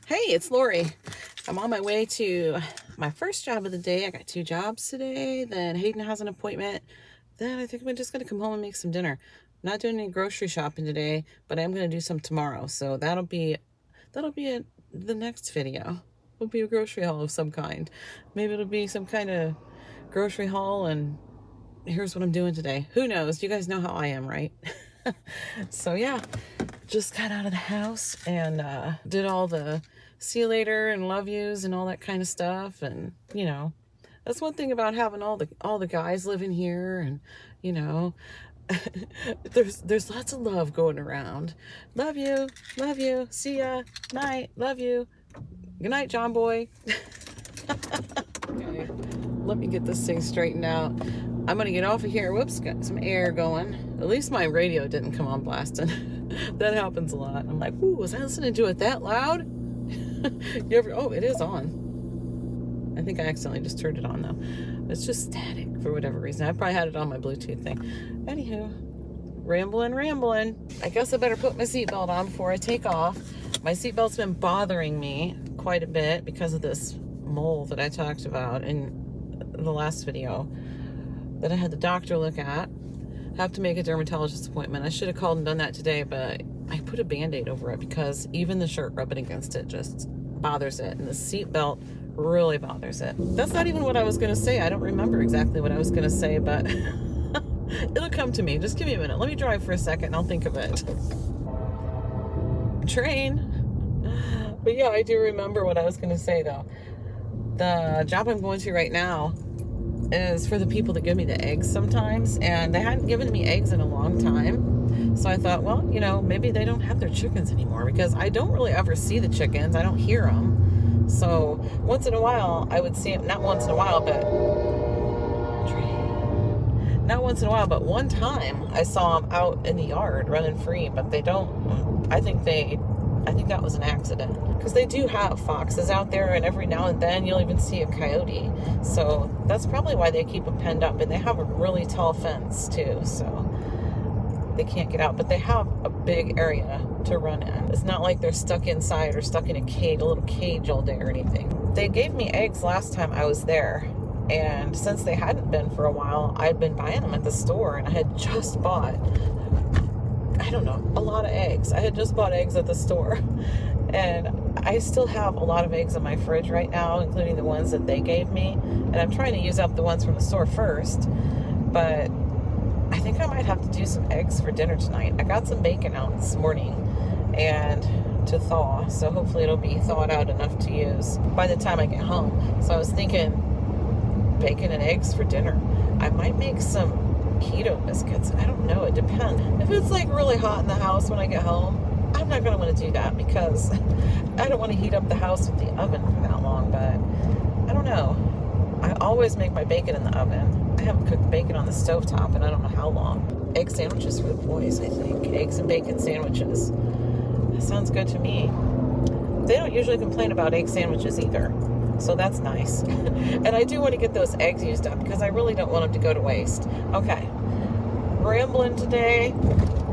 Hey, it's Lori. I'm on my way to my first job of the day. I got 2 jobs today. Then Hayden has an appointment. Then I think I'm just going to come home and make some dinner. I'm not doing any grocery shopping today, but I'm going to do some tomorrow. So that'll be the next video. Will be a grocery haul of some kind. Maybe it'll be some kind of grocery haul and here's what I'm doing today. Who knows? You guys know how I am, right? So yeah, just got out of the house and did all the see you later and love yous and all that kind of stuff. And you know, that's one thing about having all the guys living here. And you know, there's lots of love going around. Love you, see ya, night, love you, good night, John boy. Okay, let me get this thing straightened out. I'm gonna get off of here. Whoops, got some air going. At least my radio didn't come on blasting. That happens a lot. I'm like, ooh, was I listening to it that loud? Oh, it is on. I think I accidentally just turned it on though. It's just static for whatever reason. I probably had it on my Bluetooth thing. Anywho, rambling. I guess I better put my seatbelt on before I take off. My seatbelt's been bothering me quite a bit because of this mole that I talked about in the last video that I had the doctor look at. Have to make a dermatologist appointment. I should have called and done that today, but I put a Band-Aid over it because even the shirt rubbing against it just bothers it, and the seat belt really bothers it. That's not even what I was going to say. I don't remember exactly what I was going to say, but it'll come to me. Just give me a minute. Let me drive for a second and I'll think of it. Train. But yeah, I do remember what I was going to say though. The job I'm going to right now is for the people that give me the eggs sometimes, and they hadn't given me eggs in a long time. So I thought, well, you know, maybe they don't have their chickens anymore because I don't really ever see the chickens. I don't hear them. So once in a while I would see them, not once in a while, but one time I saw them out in the yard running free, but they don't, I think that was an accident because they do have foxes out there, and every now and then you'll even see a coyote. So that's probably why they keep them penned up, and they have a really tall fence too, so they can't get out, but they have a big area to run in. It's not like they're stuck inside or stuck in a little cage all day or anything. They gave me eggs last time I was there, and since they hadn't been for a while, I'd been buying them at the store, and I had just bought, I don't know, a lot of eggs. I had just bought eggs at the store, and I still have a lot of eggs in my fridge right now, including the ones that they gave me, and I'm trying to use up the ones from the store first, but I think I might have to do some eggs for dinner tonight. I got some bacon out this morning and to thaw, so hopefully it'll be thawed out enough to use by the time I get home. So I was thinking bacon and eggs for dinner. I might make some keto biscuits. I don't know, it depends. If it's like really hot in the house when I get home, I'm not going to want to do that because I don't want to heat up the house with the oven for that long, but I don't know. I always make my bacon in the oven. I haven't cooked bacon on the stovetop in I don't know how long. Egg sandwiches for the boys, I think. Eggs and bacon sandwiches. That sounds good to me. They don't usually complain about egg sandwiches either, so that's nice. And I do want to get those eggs used up because I really don't want them to go to waste. Okay, rambling today,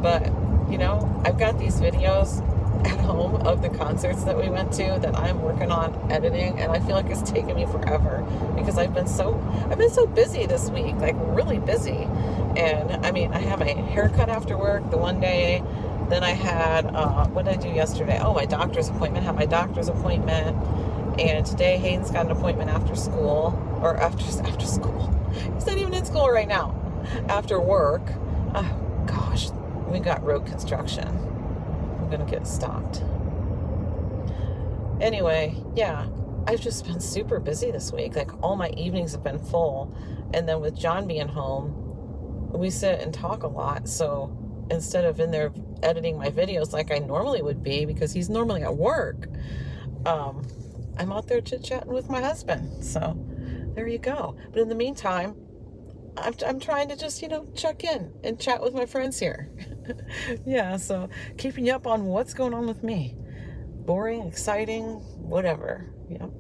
but you know, I've got these videos at home of the concerts that we went to that I'm working on editing, and I feel like it's taken me forever because I've been so busy this week, like really busy. And I mean, I have a haircut after work the one day, then I had what did I do yesterday? Oh, my doctor's appointment. Had my doctor's appointment, and today Hayden's got an appointment after school, or after school. He's not even in school right now. After work. Oh gosh, we got road construction. I'm gonna get stopped. Anyway, yeah, I've just been super busy this week. Like all my evenings have been full, and then with John being home, we sit and talk a lot. So instead of in there editing my videos like I normally would be, because he's normally at work, I'm out there chit-chatting with my husband. So there you go. But in the meantime, I'm trying to just, you know, check in and chat with my friends here. Yeah, so keeping you up on what's going on with me. Boring, exciting, whatever. Yep.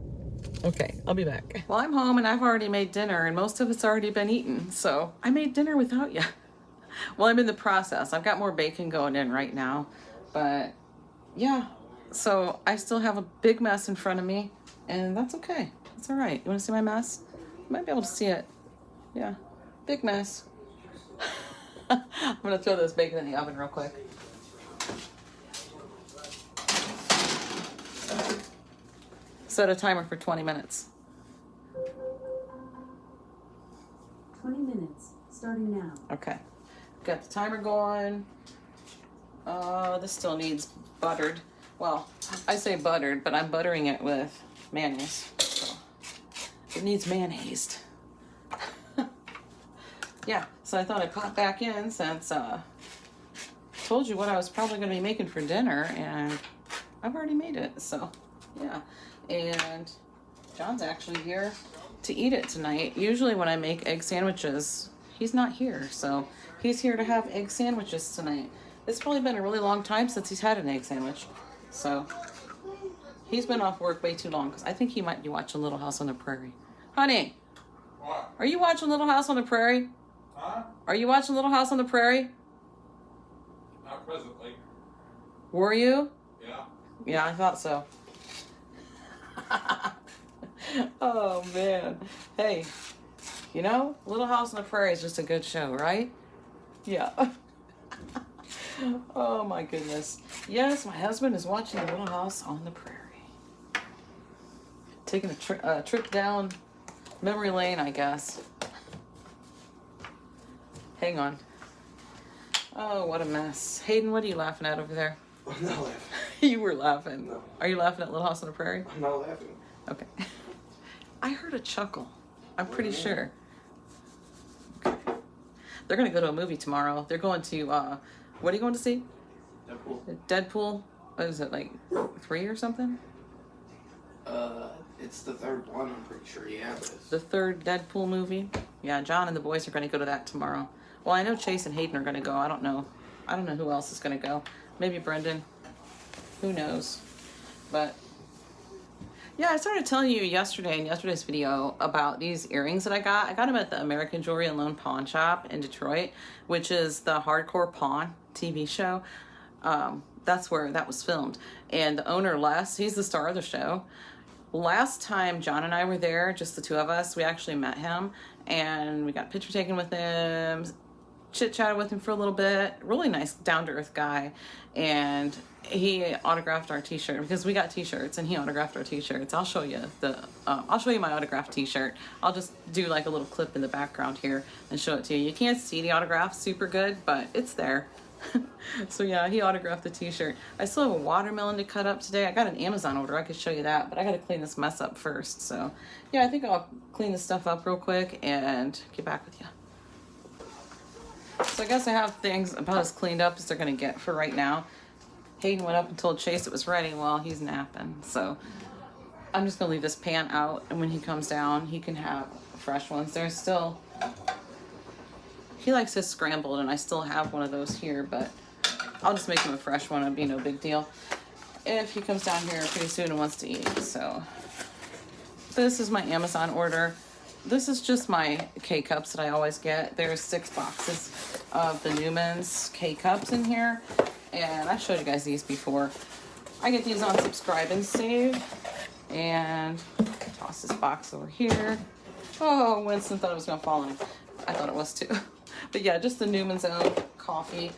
Okay, I'll be back. Well, I'm home and I've already made dinner, and most of it's already been eaten. So I made dinner without you. Well, I'm in the process. I've got more bacon going in right now. But yeah, So I still have a big mess in front of me, and that's okay. That's all right. You want to see my mess? You might be able to see it. Yeah, big mess. I'm gonna throw this bacon in the oven real quick. Set a timer for 20 minutes. 20 minutes, starting now. Okay, got the timer going. This still needs buttered. Well, I say buttered, but I'm buttering it with mayonnaise. So it needs mayonnaised. Yeah, so I thought I'd pop back in since told you what I was probably going to be making for dinner, and I've already made it. So yeah, and John's actually here to eat it tonight. Usually when I make egg sandwiches, he's not here, so he's here to have egg sandwiches tonight. It's probably been a really long time since he's had an egg sandwich, so he's been off work way too long, because I think he might be watching Little House on the Prairie. Honey, What? are you watching Little House on the Prairie? Huh? Are you watching Little House on the Prairie? Not presently. Were you? Yeah. Yeah, I thought so. Oh, man. Hey, you know, Little House on the Prairie is just a good show, right? Yeah. Oh, my goodness. Yes, my husband is watching Little House on the Prairie. Taking a trip down memory lane, I guess. Hang on. Oh, what a mess. Hayden, what are you laughing at over there? I'm not laughing. You were laughing. No. Are you laughing at Little House on the Prairie? I'm not laughing. Okay. I heard a chuckle. I'm pretty sure. Okay. They're going to go to a movie tomorrow. They're going to, what are you going to see? Deadpool. Deadpool? What is it, like 3 or something? It's the third one, I'm pretty sure, yeah. But it's... The third Deadpool movie? Yeah, John and the boys are going to go to that tomorrow. Well, I know Chase and Hayden are going to go. I don't know who else is going to go. Maybe Brendan. Who knows? But yeah, I started telling you yesterday in yesterday's video about these earrings that I got. I got them at the American Jewelry and Loan Pawn Shop in Detroit, which is the Hardcore Pawn TV show. That's where that was filmed. And the owner, Les, he's the star of the show. Last time John and I were there, just the two of us, we actually met him and we got a picture taken with him, chit-chatted with him for a little bit. Really nice, down-to-earth guy. And he autographed our t-shirt because we got t-shirts and he autographed our t-shirts. I'll show you my autographed t-shirt. I'll just do like a little clip in the background here and show it to you. You can't see the autograph super good, but it's there. So yeah, he autographed the t-shirt. I still have a watermelon to cut up today. I got an Amazon order. I could show you that, but I got to clean this mess up first. So yeah, I think I'll clean this stuff up real quick and get back with you. So I guess I have things about as cleaned up as they're going to get for right now. Hayden went up and told Chase it was ready. Well, he's napping. So I'm just going to leave this pan out, and when he comes down, he can have fresh ones. There's still... He likes his scrambled, and I still have one of those here, but I'll just make him a fresh one. It'd be no big deal if he comes down here pretty soon and wants to eat. So this is my Amazon order. This is just my K-Cups that I always get. There's 6 boxes of the Newman's K-Cups in here, and I've showed you guys these before. I get these on Subscribe and Save, and toss this box over here. Oh, Winston thought it was going to fall in. I thought it was too. But yeah, just the Newman's Own coffee.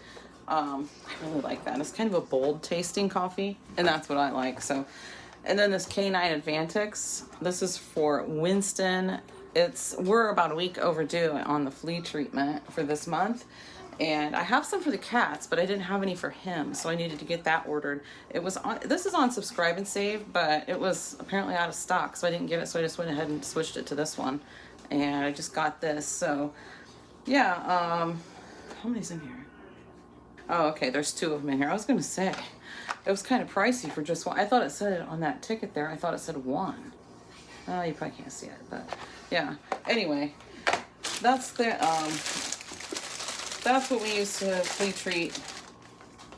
I really like that. It's kind of a bold tasting coffee, and that's what I like. So, and then this K9 Advantix. This is for Winston. We're about a week overdue on the flea treatment for this month, and I have some for the cats, but I didn't have any for him, so I needed to get that ordered. This is on Subscribe and Save, but it was apparently out of stock, so I didn't get it. So I just went ahead and switched it to this one, and I just got this. So yeah, how many's in here? Oh, okay, there's 2 of them in here. I was gonna say it was kind of pricey for just one. I thought it said it on that ticket there. I thought it said 1. Oh, you probably can't see it, but yeah. Anyway, that's what we use to flea treat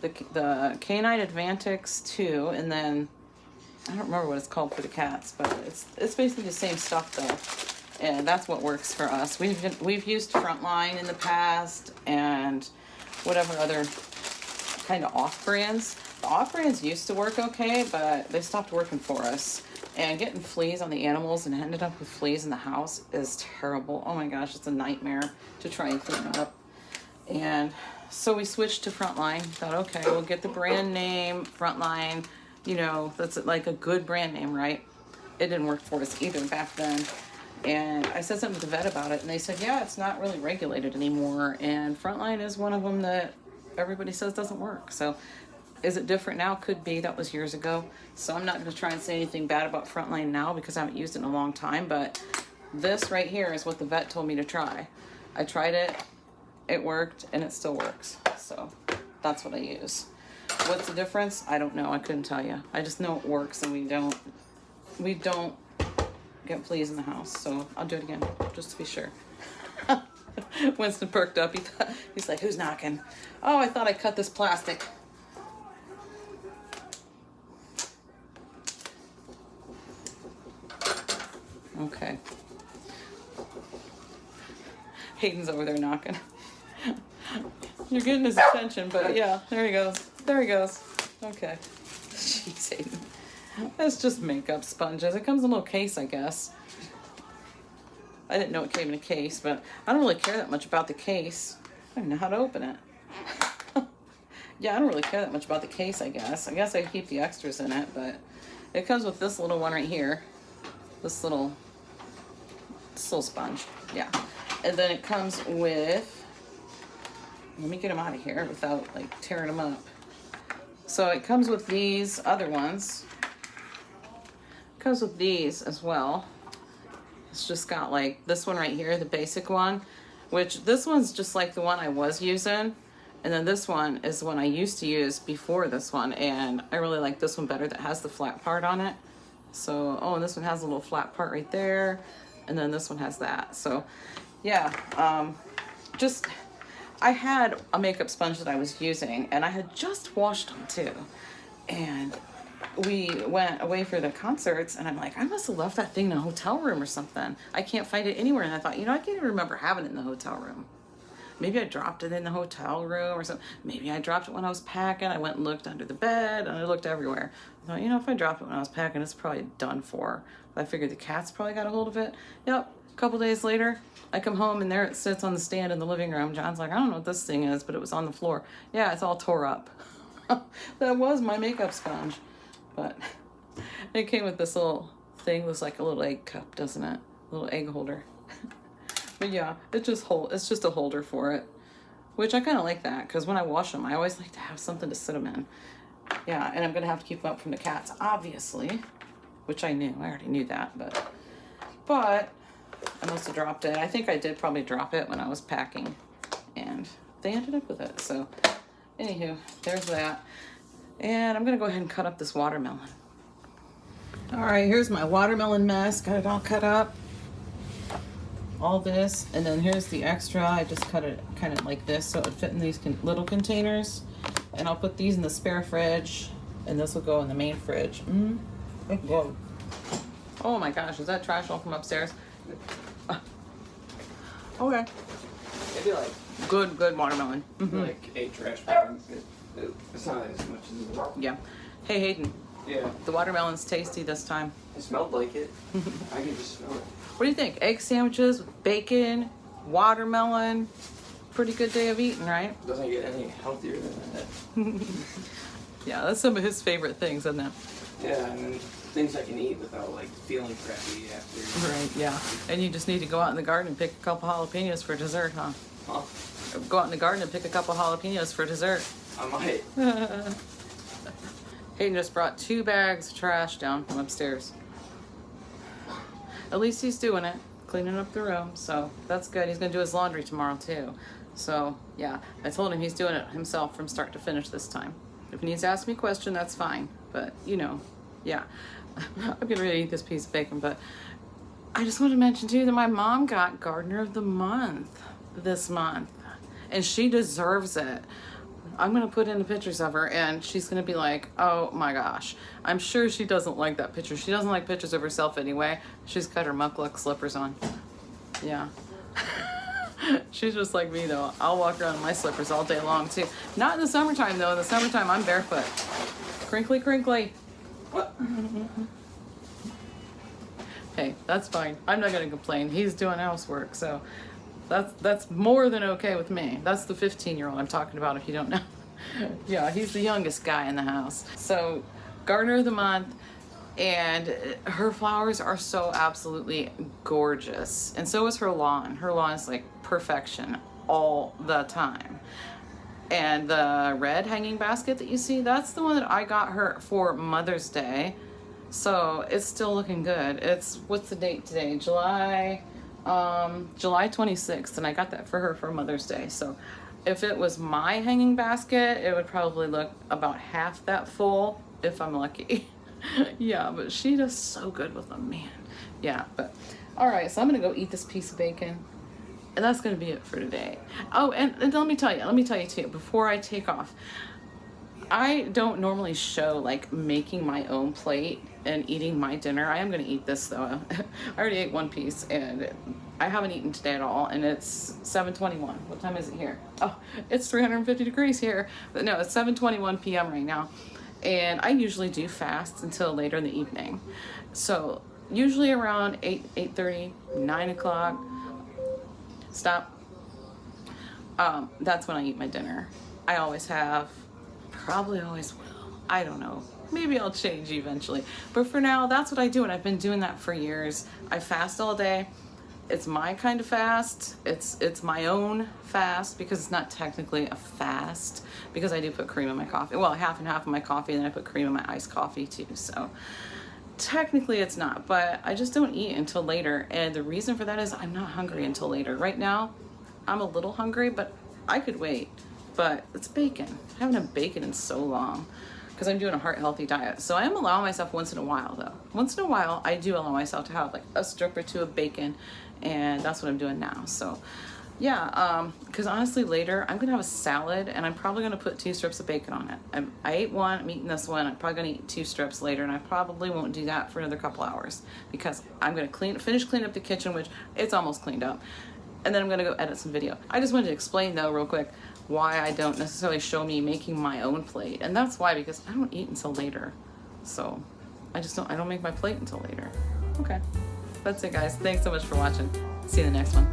the K9 Advantix 2, and then I don't remember what it's called for the cats, but it's basically the same stuff though, and that's what works for us. We've used Frontline in the past and whatever other kind of off brands, The off-brands used to work okay, but they stopped working for us. And getting fleas on the animals and ended up with fleas in the house is terrible. Oh my gosh, it's a nightmare to try and clean up. And so we switched to Frontline. Thought, okay, we'll get the brand name, Frontline. You know, that's like a good brand name, right? It didn't work for us either back then. And I said something to the vet about it, and they said, yeah, it's not really regulated anymore. And Frontline is one of them that everybody says doesn't work. So is it different now? Could be. That was years ago. So I'm not going to try and say anything bad about Frontline now because I haven't used it in a long time. But this right here is what the vet told me to try. I tried it. It worked, and it still works. So that's what I use. What's the difference? I don't know. I couldn't tell you. I just know it works, and we don't get fleas in the house. So I'll do it again just to be sure. Winston perked up. He's like, who's knocking? Oh, I thought I cut this plastic. Okay. Hayden's over there knocking. You're getting his attention, but yeah, there he goes. There he goes. Okay. Jeez, Hayden. That's just makeup sponges. It comes in a little case, I guess. I didn't know it came in a case, but I don't really care that much about the case. I don't know how to open it. Yeah, I don't really care that much about the case, I guess. I guess I keep the extras in it, but it comes with this little one right here. This little sponge. Yeah. And then it comes with, let me get them out of here without like tearing them up. So it comes with these other ones. It comes with these as well. It's just got like this one right here, the basic one, which this one's just like the one I was using. And then this one is the one I used to use before this one. And I really like this one better that has the flat part on it. So, oh, and this one has a little flat part right there. And then this one has that. So, yeah, I had a makeup sponge that I was using, and I had just washed them too. And we went away for the concerts, and I'm like, I must have left that thing in a hotel room or something. I can't find it anywhere. And I thought, you know, I can't even remember having it in the hotel room. Maybe I dropped it in the hotel room or something. Maybe I dropped it when I was packing. I went and looked under the bed, and I looked everywhere. I thought, you know, if I dropped it when I was packing, it's probably done for. But I figured the cat's probably got a hold of it. Yep. A couple days later, I come home, and there it sits on the stand in the living room. John's like, I don't know what this thing is, but it was on the floor. Yeah, it's all tore up. That was my makeup sponge. But it came with this little thing. It was like a little egg cup, doesn't it? A little egg holder. But yeah, it's just a holder for it, which I kind of like that because when I wash them, I always like to have something to sit them in. Yeah, and I'm gonna have to keep them up from the cats, obviously, which I knew. I already knew that, but I must have dropped it. I think I did probably drop it when I was packing, and they ended up with it. So, anywho, there's that. And I'm gonna go ahead and cut up this watermelon. All right, here's my watermelon mess. Got it all cut up. All this, and then here's the extra. I just cut it kind of like this so it would fit in these little containers, and I'll put these in the spare fridge, and this will go in the main fridge. Whoa. Oh my gosh, is that trash all from upstairs? Okay. Maybe like Good watermelon. like 8 trash bags. It's not as much as Yeah. Hey Hayden, yeah. the watermelon's tasty this time. It smelled like it. I can just smell it. What do you think? Egg sandwiches with bacon, watermelon. Pretty good day of eating, right? Doesn't get any healthier than that. Yeah, that's some of his favorite things, isn't it? Yeah, and then things I can eat without like feeling crappy after. Right, yeah. And you just need to go out in the garden and pick a couple jalapenos for dessert, huh? Huh? Go out in the garden and pick a couple jalapenos for dessert. I might. Hayden just brought 2 bags of trash down from upstairs. At least he's doing it, cleaning up the room, so that's good. He's gonna do his laundry tomorrow too. So yeah, I told him he's doing it himself from start to finish this time. If he needs to ask me a question, that's fine. But you know, yeah. I'm getting ready to eat this piece of bacon, but I just wanted to mention too that my mom got Gardener of the Month this month, and she deserves it. I'm going to put in the pictures of her, and she's going to be like, oh my gosh. I'm sure she doesn't like that picture. She doesn't like pictures of herself anyway. She's got her muckluck slippers on. Yeah. She's just like me, though. I'll walk around in my slippers all day long, too. Not in the summertime, though. In the summertime, I'm barefoot. Crinkly, crinkly. What? Hey, that's fine. I'm not gonna complain. He's doing housework, so that's more than okay with me. That's the 15-year-old I'm talking about, if you don't know. Yeah, he's the youngest guy in the house. So, gardener of the month, and her flowers are so absolutely gorgeous. And so is her lawn. Her lawn is like perfection all the time. And the red hanging basket that you see, that's the one that I got her for Mother's Day. So it's still looking good. It's, what's the date today? July 26th, and I got that for her for Mother's Day. So if it was my hanging basket, it would probably look about half that full if I'm lucky. Yeah, but she does so good with them, man. Yeah, but all right, so I'm gonna go eat this piece of bacon, and that's gonna be it for today. Oh, and let me tell you too, before I take off, I don't normally show like making my own plate and eating my dinner. I am gonna eat this though. I already ate one piece and I haven't eaten today at all, and it's 7:21. What time is it here? Oh, it's 350 degrees here. But no, it's 7:21 p.m. right now. And I usually do fast until later in the evening. So usually around 8:30, 9 o'clock, stop. That's when I eat my dinner. I always have, probably always will. I don't know. Maybe I'll change eventually. But for now, that's what I do, and I've been doing that for years. I fast all day. It's my kind of fast. It's my own fast, because it's not technically a fast, because I do put cream in my coffee. Well, half and half of my coffee, and then I put cream in my iced coffee too. So technically it's not, but I just don't eat until later. And the reason for that is I'm not hungry until later. Right now, I'm a little hungry, but I could wait. But it's bacon. I haven't had bacon in so long, because I'm doing a heart healthy diet. So I am allowing myself once in a while though. Once in a while, I do allow myself to have like a strip or two of bacon, and that's what I'm doing now. So yeah, because honestly later I'm gonna have a salad, and I'm probably gonna put 2 strips of bacon on it. I ate one, I'm eating this one, I'm probably gonna eat 2 strips later, and I probably won't do that for another couple hours, because I'm gonna finish cleaning up the kitchen, which it's almost cleaned up, and then I'm gonna go edit some video. I just wanted to explain though real quick why I don't necessarily show me making my own plate, and that's why, because I don't eat until later. So I don't make my plate until later. Okay, that's it guys. Thanks so much for watching. See you in the next one.